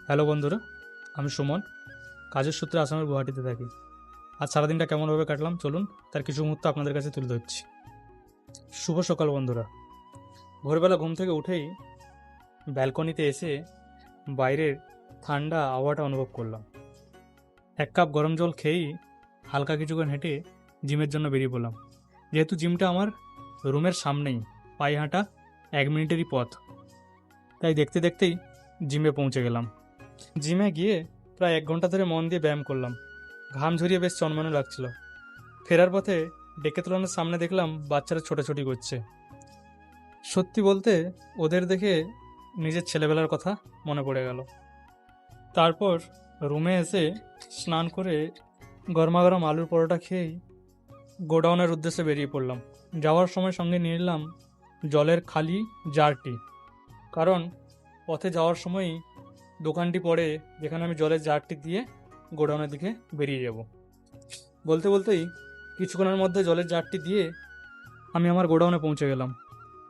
Hello বন্ধুরা, আমি সুমন। কাজের সূত্রে আসামের গুয়াহাটিতে থাকি। আজ সারাদিনটা কেমনভাবে কাটলাম চলুন তার কিছু মুহূর্ত আপনাদের কাছে তুলে ধরছি। শুভ সকাল বন্ধুরা। ভোরবেলা ঘুম থেকে উঠেই ব্যালকনিতে এসে বাইরের ঠান্ডা আবহাওয়াটা অনুভব করলাম। এক কাপ গরম জল খেয়েই হালকা কিছুক্ষণ হেঁটে জিমের জন্য বেরিয়ে পড়লাম। যেহেতু জিমটা আমার রুমের সামনেই, পায়ে হাঁটা 1 মিনিটেরই পথ, তাই দেখতে দেখতেই জিমে পৌঁছে গেলাম। জিমে গিয়ে প্রায় 1 ঘন্টা ধরে মন দিয়ে ব্যায়াম করলাম। ঘাম ঝরিয়ে বেশ চনমনে লাগছিল। ফেরার পথে ডেকেথলনের সামনে দেখলাম বাচ্চারা ছোটাছুটি করছে। সত্যি বলতে ওদের দেখে নিজের ছেলেবেলার কথা মনে পড়ে গেল। তারপর রুমে এসে স্নান করে গরমাগরম আলুর পরোটা খেয়েই গোডাউনের উদ্দেশ্যে বেরিয়ে পড়লাম। যাওয়ার সময় সঙ্গে নিয়ে নিলাম জলের খালি জারটি, কারণ পথে যাওয়ার সময়ই দোকানটি পড়ে যেখানে আমি জলের জারটি দিয়ে গোডাউনের দিকে বেরিয়ে যাব। বলতে বলতেই কিছুক্ষণের মধ্যে জলের জারটি দিয়ে আমি আমার গোডাউনে পৌঁছে গেলাম।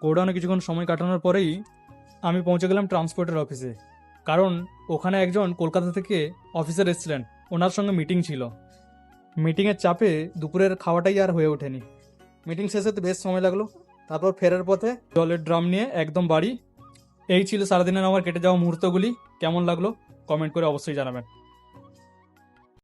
গোডাউনে কিছুক্ষণ সময় কাটানোর পরেই আমি পৌঁছে গেলাম ট্রান্সপোর্টের অফিসে, কারণ ওখানে একজন কলকাতা থেকে অফিসার এসেছিলেন, ওনার সঙ্গে মিটিং ছিল। মিটিংয়ের চাপে দুপুরের খাওয়াটাই আর হয়ে ওঠেনি। মিটিং শেষে তো বেশ সময় লাগলো। তারপর ফেরার পথে জলের ড্রাম নিয়ে একদম বাড়ি। এই ছিল সারাদিনের আমার কেটে যাওয়া মুহূর্তগুলি। কেমন লাগলো কমেন্ট করে অবশ্যই জানাবেন।